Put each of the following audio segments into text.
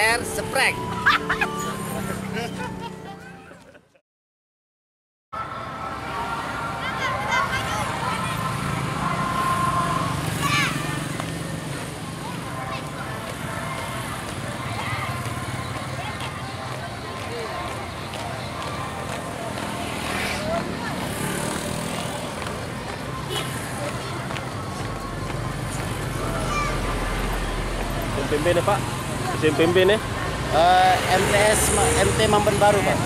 share, subscribe. SMPB nih Pak, SMPB nih. MT Mamben Baru, Pak.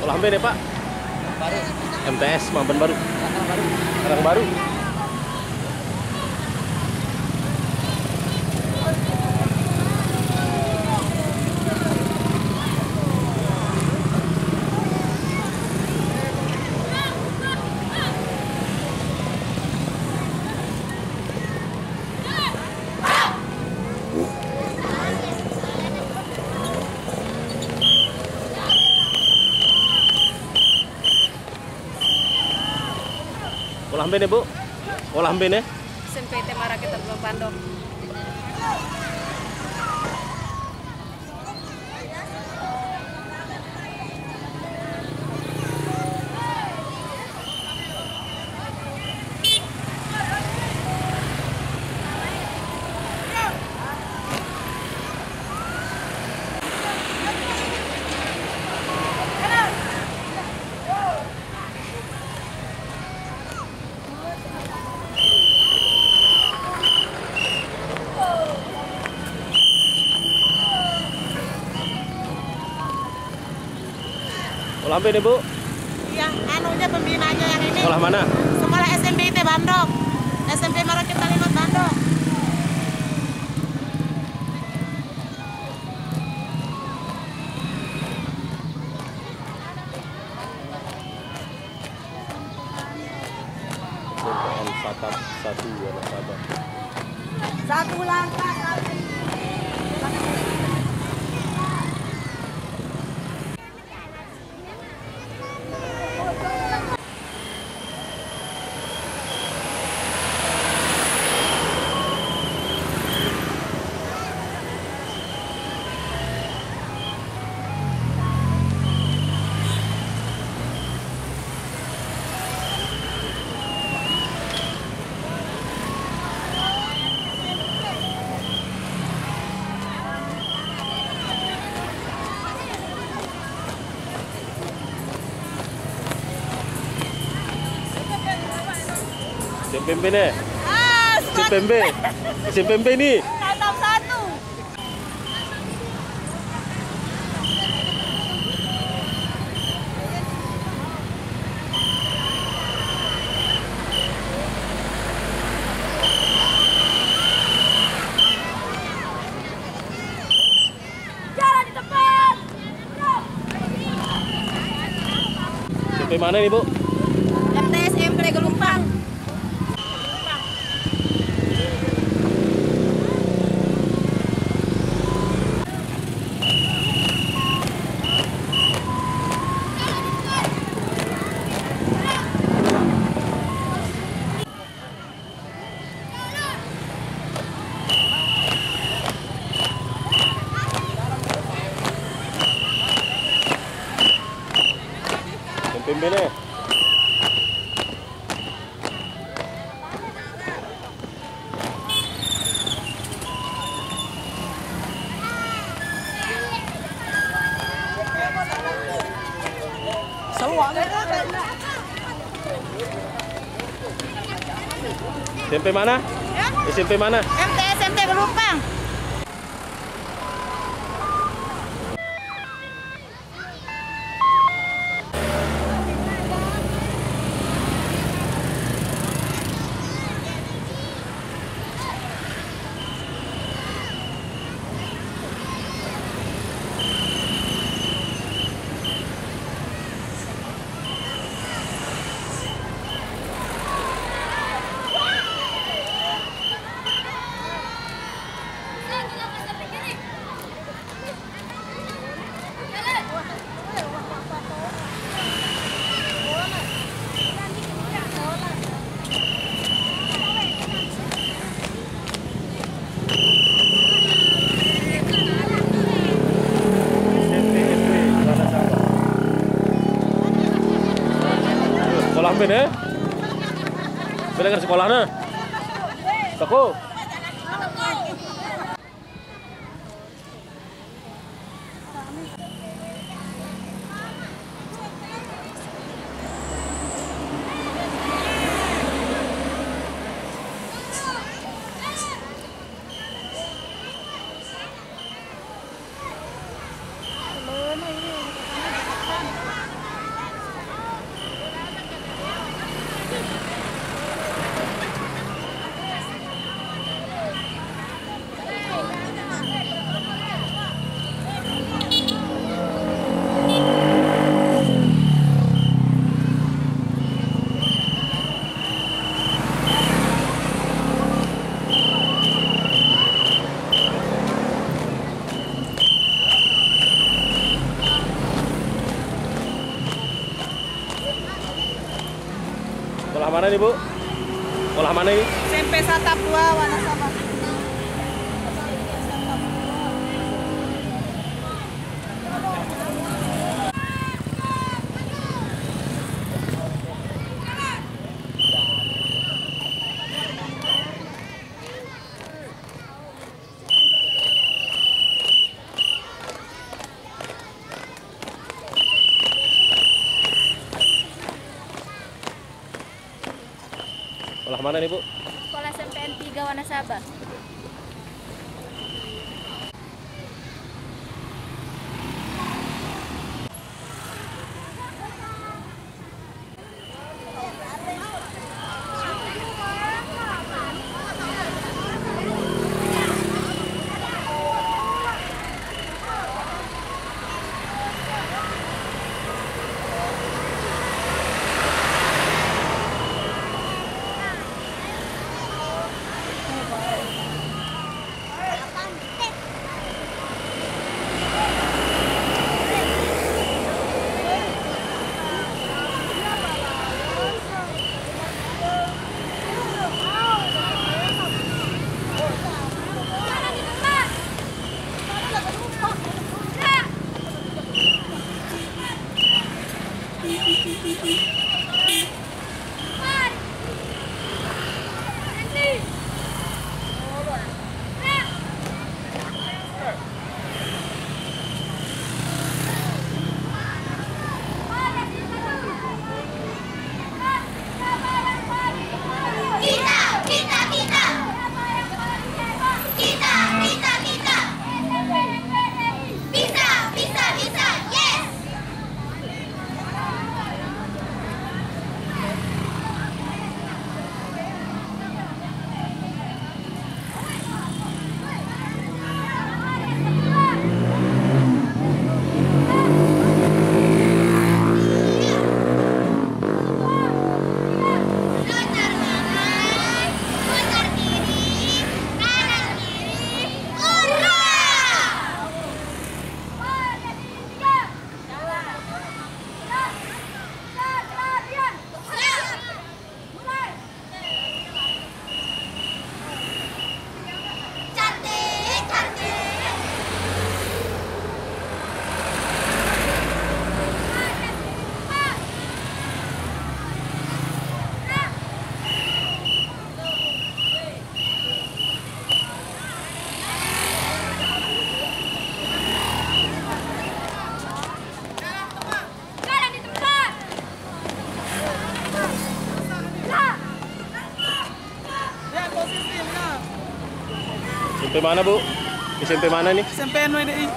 Olah nih Pak. Baru. MTS Mamben Baru. Karang Baru. Olah nih Bu. Olah nih. SMPT Marakita Belum Bandung. Olah nih Bu. Iya, anunya pembinanya yang ini. Olah mana? Sekolah SMPT Bandung. SMP Marakita 5 Bandung. SMPN Satap 1 ya Nasabah. Satu langkah kali. SMPB nih. SMPB. SMPB nih. Tatap satu. Jalan di depan. SMP mana nih Bu? MTS SMP Gelumpang. SMPB nih. SMP mana? SMP mana? MTS SMP Gelumpang. beda. Beda kan sekolahnya. Toko. Sekolah mana nih, Bu? Sekolah mana ini? SMP Satapua Wanasaba. Sekolah mana nih, Bu? Sekolah SMPN 3 Wanasaba. SMP mana, Bu? SMP mana nih? SMP NWDI.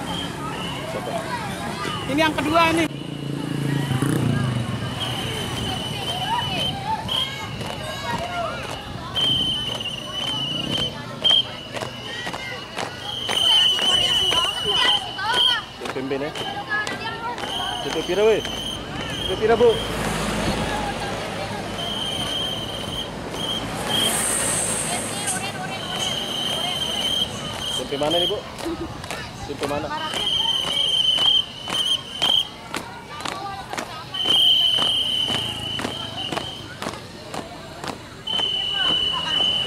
Ini yang kedua nih. SMP nih. SMP pira, we? SMP pira, Bu? SMP mana nih, Bu? SMP mana?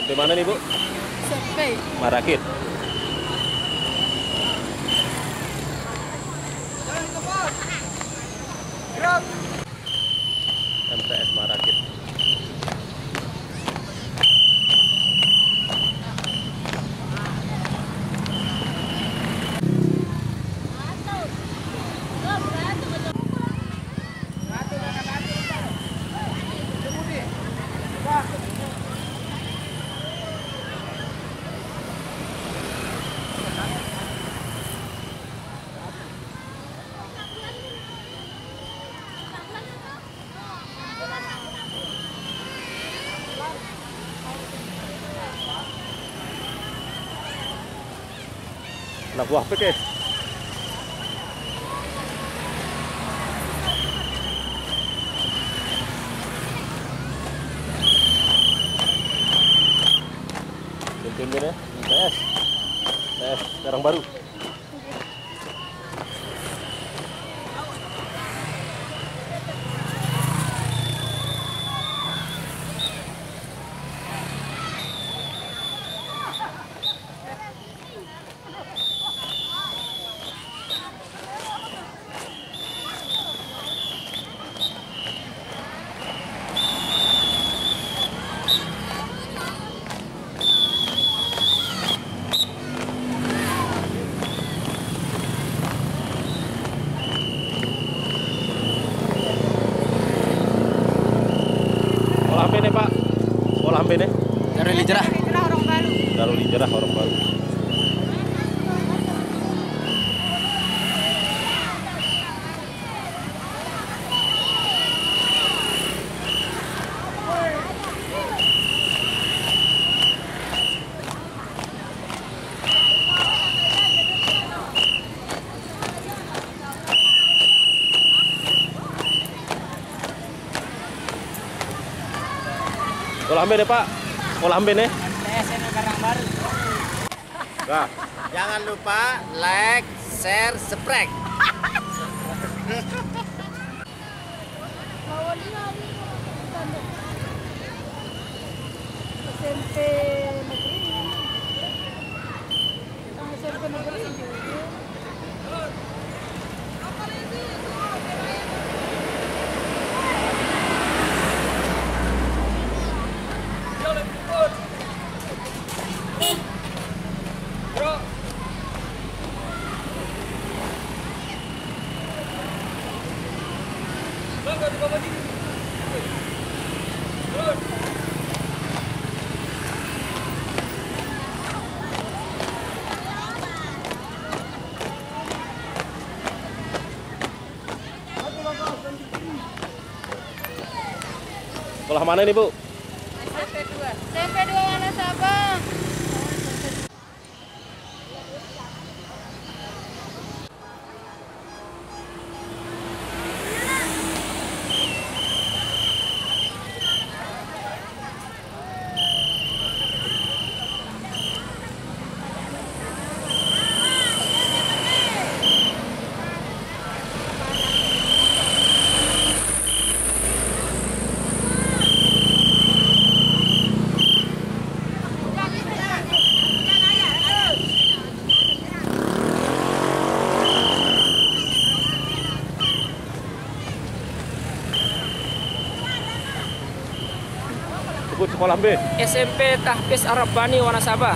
SMP mana nih, Bu? SMP. Marakit. MTS Marakit. Anak buah PK. Pimpin ya, TS, sekarang baru. Sekolah apa nih Pak? Sekolah apa nih? Darul Hijrah orang baru. Darul Hijrah orang baru. Sekolah ambe deh Pak, sekolah ambe nih. MTSN Karangbaru. Nah, Jangan lupa like, share, subscribe. SMP negeri. SMP negeri. sekolah mana nih Bu? SMP 2 Wanasaba. Sebut sekolah B. SMP Tahfiz Arab Bani Wanasaba.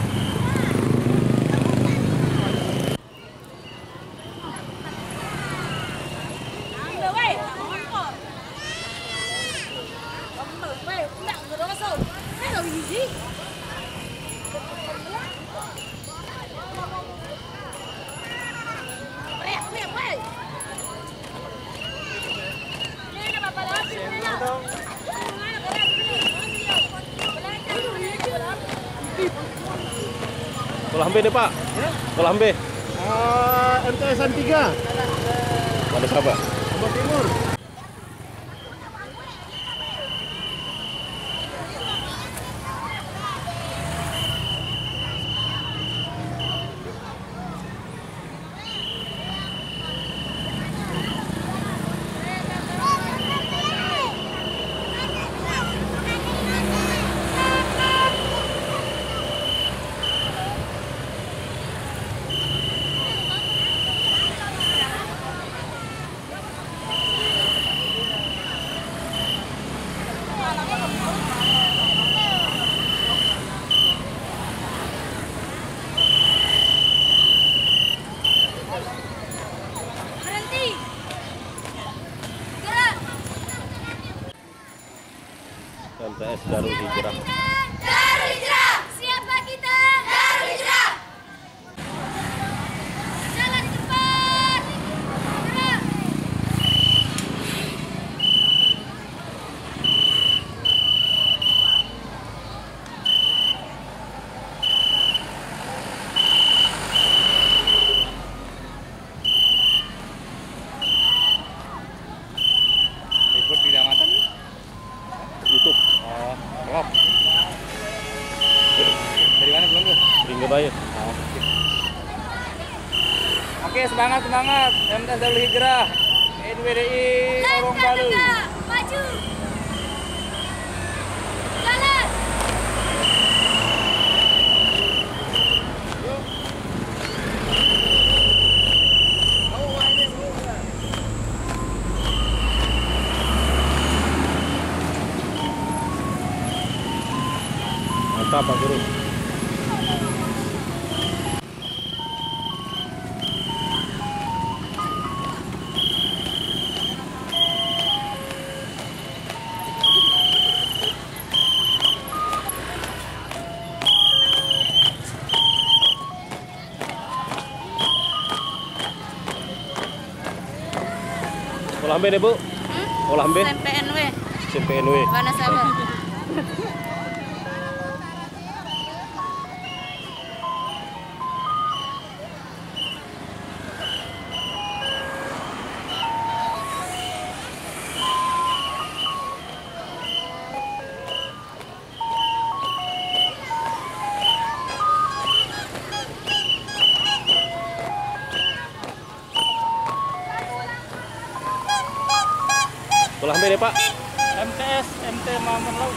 Sekolah B nih Pak. Sekolah B. MTSN 3 Wanasaba. Lombok Timur. MTS Darul Hijrah. Darul Hijrah. Siapa kita? Darul Hijrah. Jalan cepat. Gerak. Oke, baik. Oke, semangat semangat. MTS Darul Hijrah. NWDI Orong Balu. Maju. Jalan. Mantap Pak Guru. Sekolah B deh Bu. Sekolah B. SMPNW. SMPNW. Wanasaba. Sekolah B deh Pak. MTS MT Maman Laut.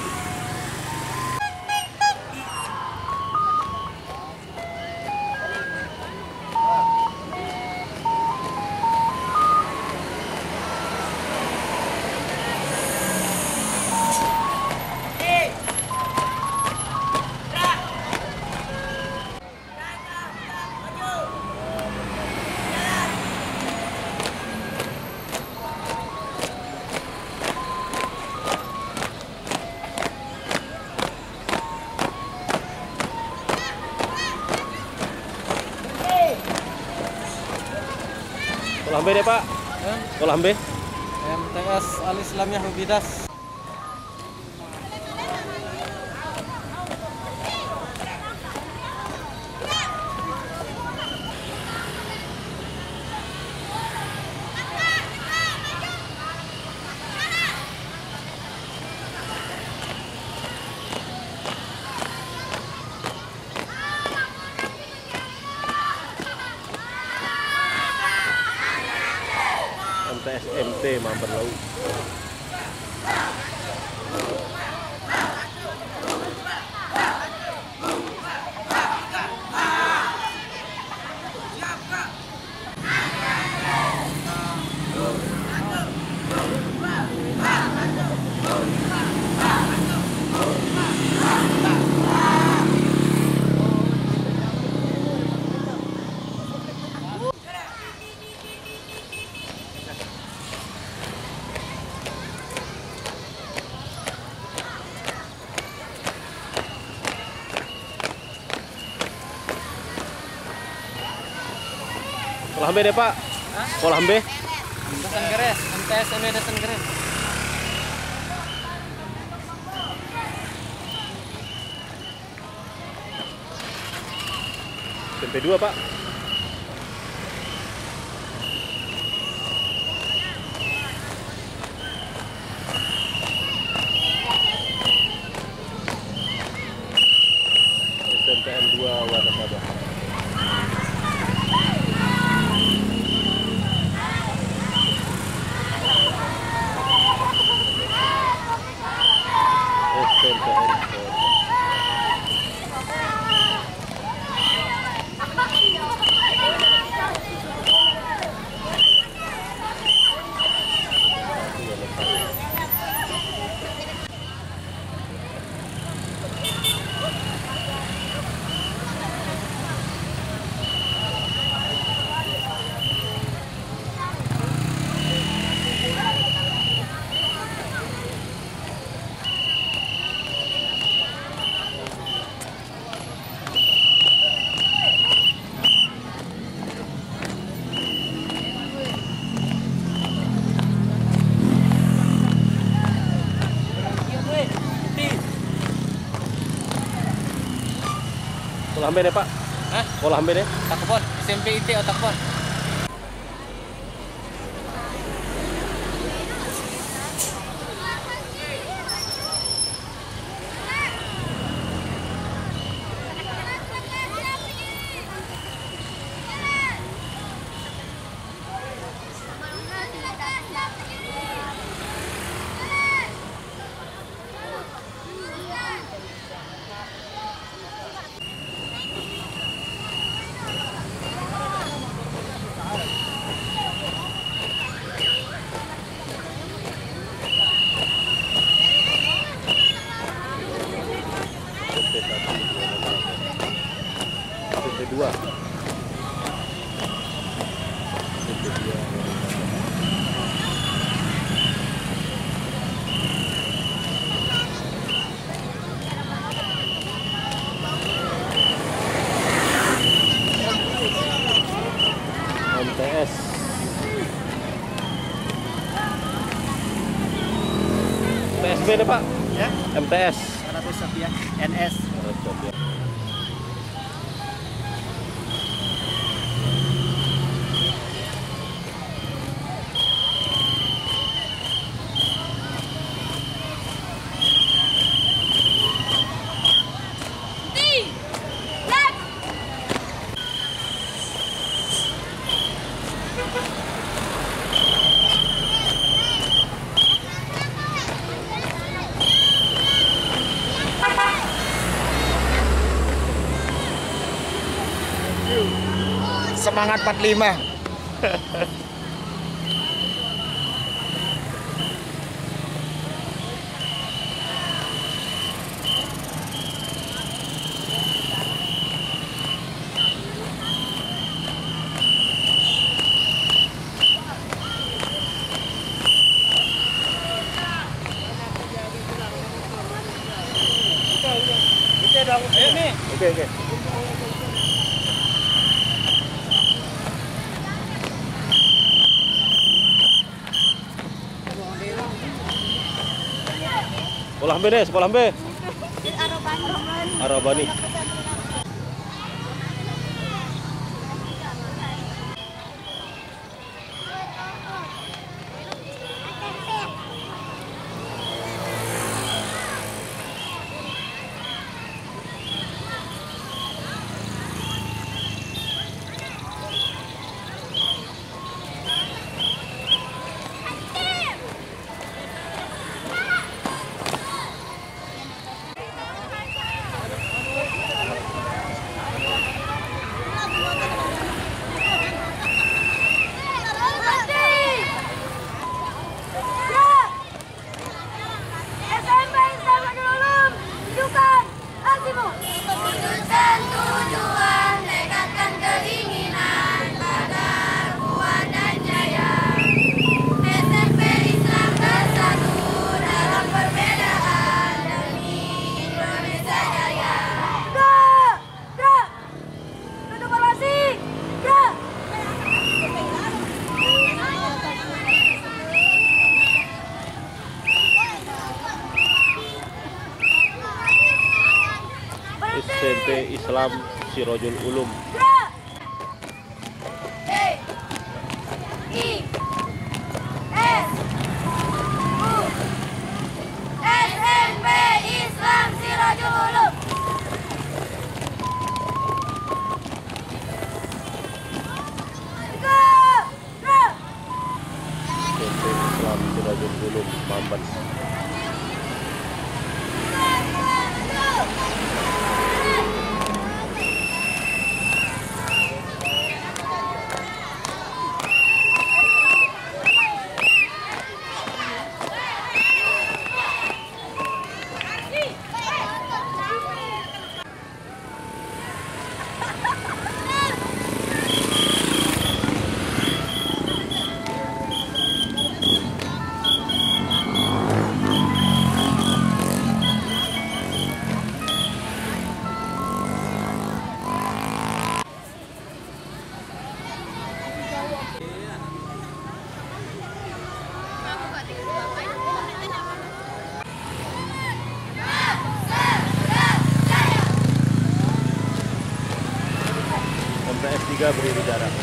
Sekolah B deh Pak. Sekolah B. MTS Al Islamiyah Hubidas. MTS MT Mampir Laut. Sekolah B deh Pak. Sekolah B. Desen Geres. MTS NW Desen Geres. SMP 2 Pak. SMPN 2 Wanasaba. SMPN 4. Sekolah B deh Pak. Hah? Sekolah B deh. Takbon. SMP IT Takbon. Lantai 2. Itu dia. MTS. PSB nih Pak? Ya, MTS. Arab Sapiah NS. Semangat 45. Ayo nih. Oke. Sekolah B deh, sekolah B. Arabani. SMP Islam Sirojul Ulum. SMP Islam Sirojul Ulum. SMP Islam Sirojul Ulum Mamban. MTS 3 berdiri jarak.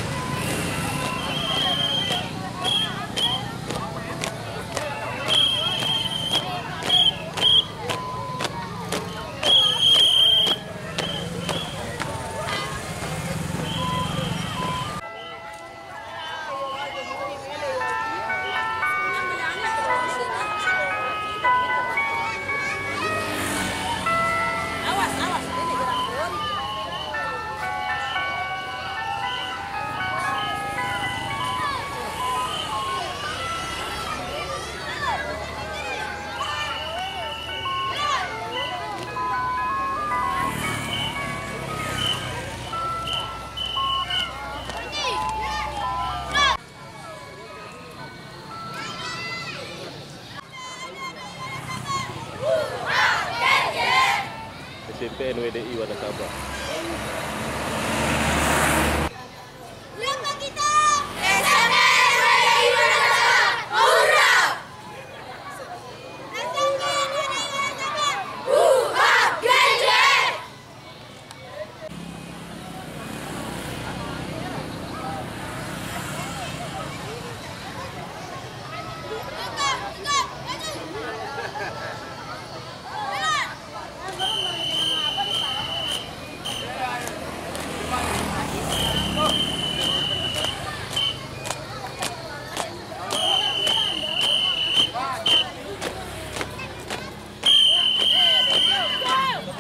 NWDI Wanasaba. Siapa kita? SMP NWDI Wanasaba. Hurra! SMP NWDI Wanasaba. Buhat Genje!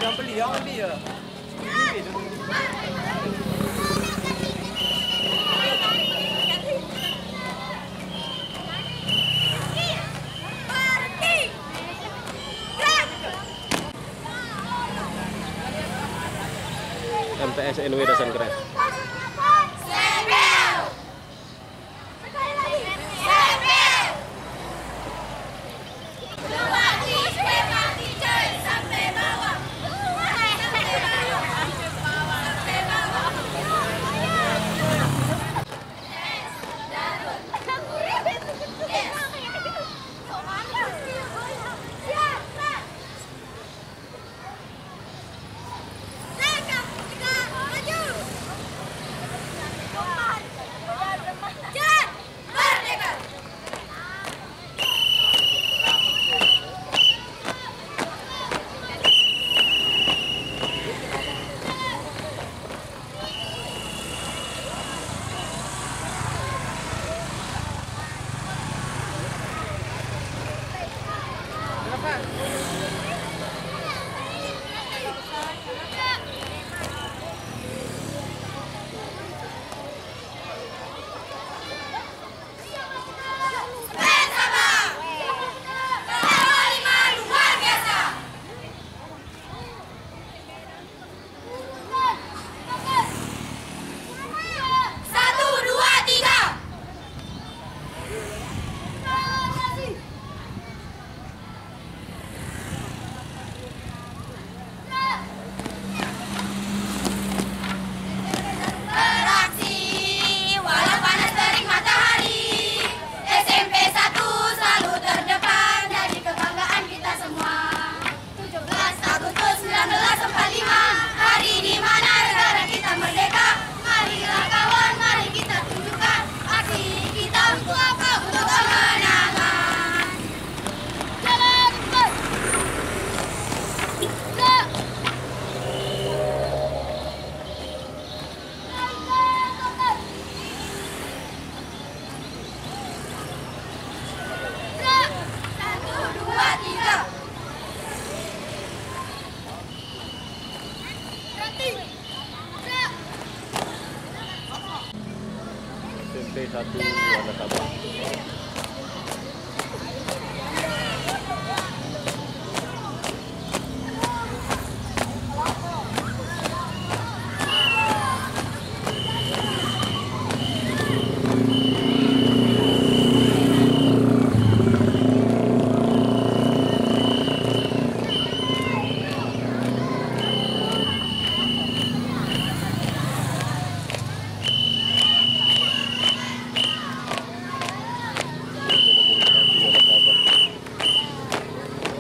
Yang beli ya. MTS NW Dasan Keren. Sempel! Sekali lagi. Sempel! Mati coy sampai bawah. Sampai bawah. Sampai bawah. SMP 1 Wanasaba.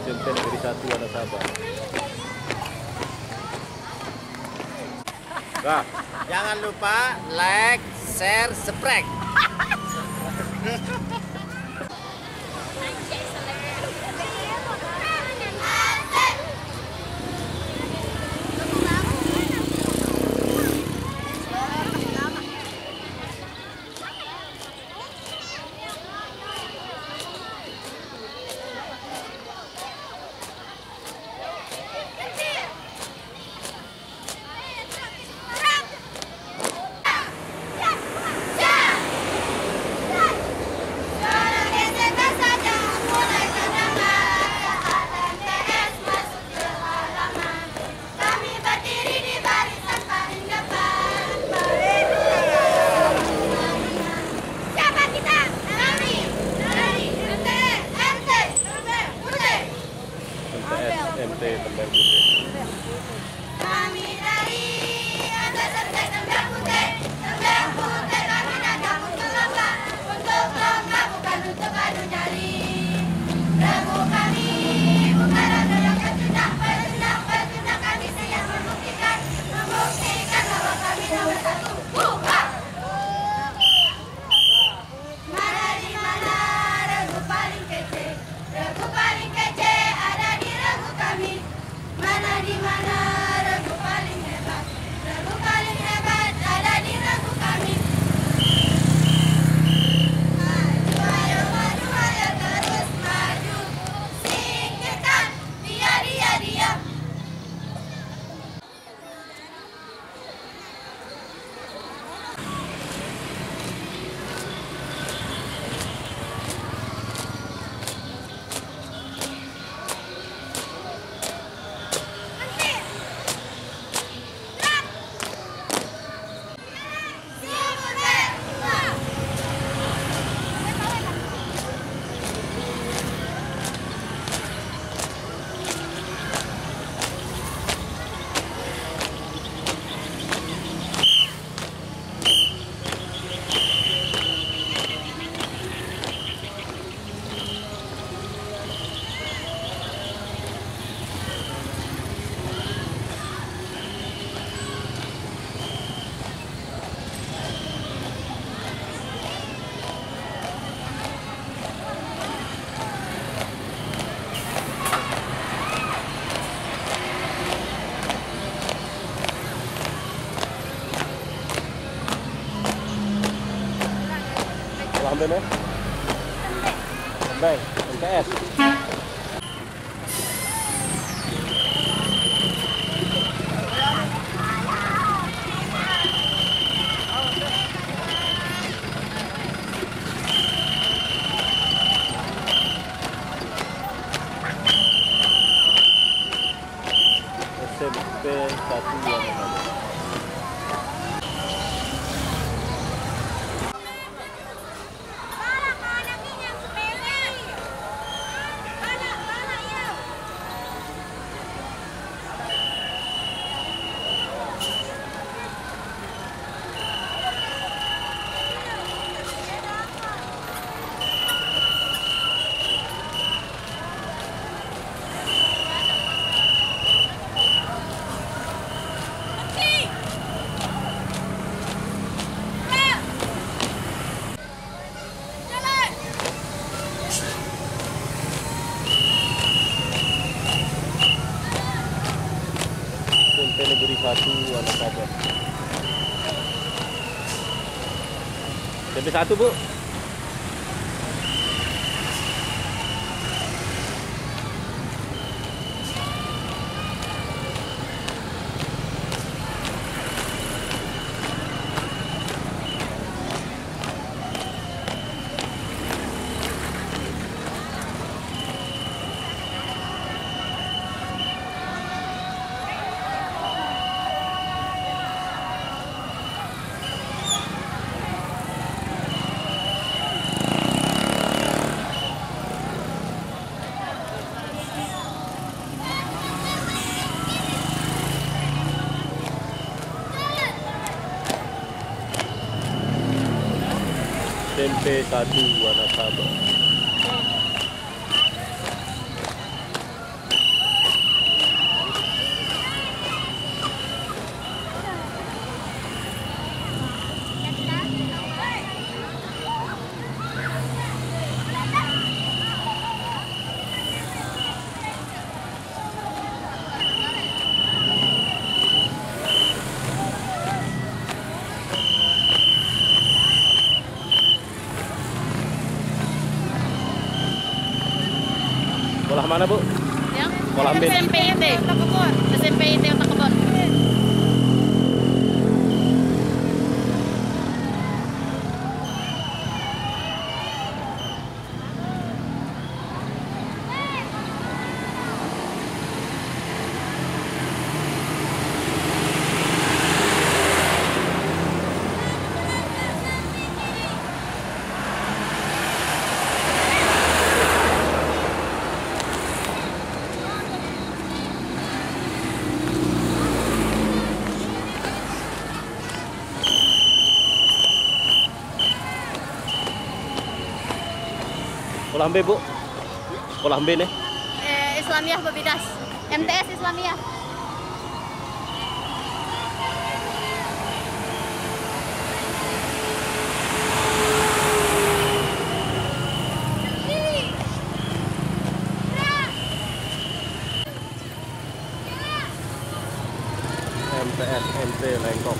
SMP Negeri 1 Wanasaba. Nah, Jangan lupa like, share, subscribe. Lamben ya? Baik, MTS. SMP 1 Wanasaba. SMP Negeri 1 Wanasaba. SMP 1 Bu. SMP 1 Wanasaba. Sekolah mana Bu? Yang Sekolah Amben. SMP IT Otak Kebon. SMP IT Otak Kebon. Sekolah Amben Bu. Sekolah Amben ya. Islamiyah Babidas. MTS Islamiyah. MTS NT Lengkok.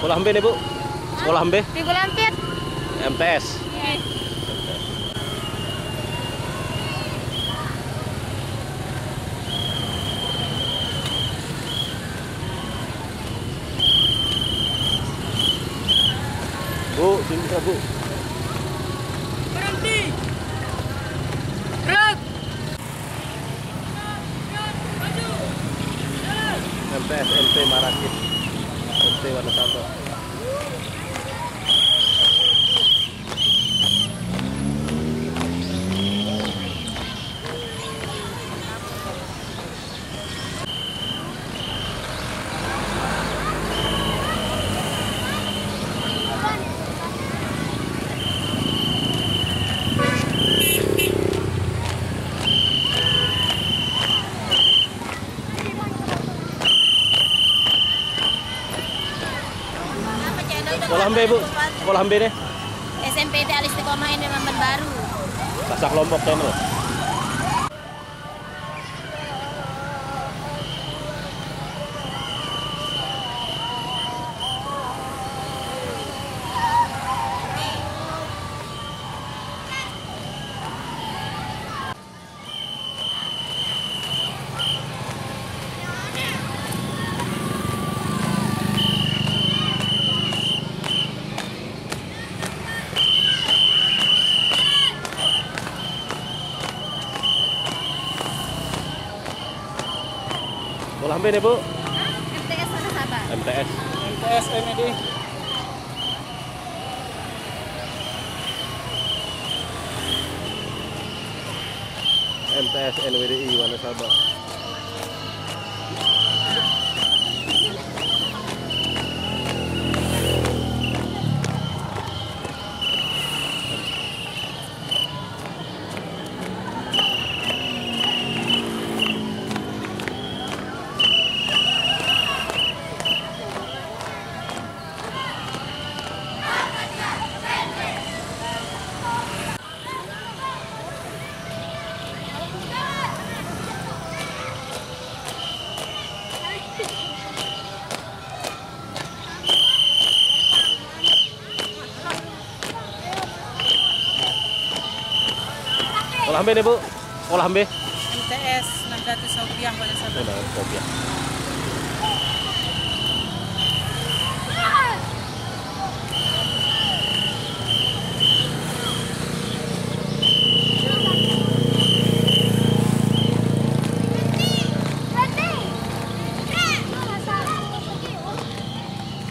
Sekolah Amben ya Bu? Sekolah Amben? Minggu Lampir. MTS. Bu, sini bisa Bu. Berhenti. Gerak. MTS NT Marakit. NT Wanasaba. Hambe Bu. Sekolah Hambe nih. SMPT Al Istiqomah ini Lamban Baru. Sasak Lombok channel. Sekolah Hambe nih Bu. MTS mana sabar? MTS. MTS MD. MTS NWDI Wanasaba. Sekolah Hambe nih Bu. Sekolah Hambe. MTS Nahdlatul Sofiah Wanasaba. Nah, Kopiah.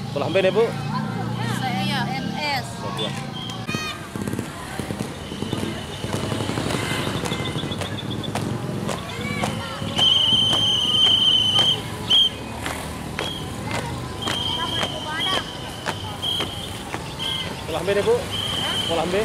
Sekolah Hambe nih Bu. Saya MS. Kopiah. Sekolah Hambe nih Bu. Sekolah Hambe.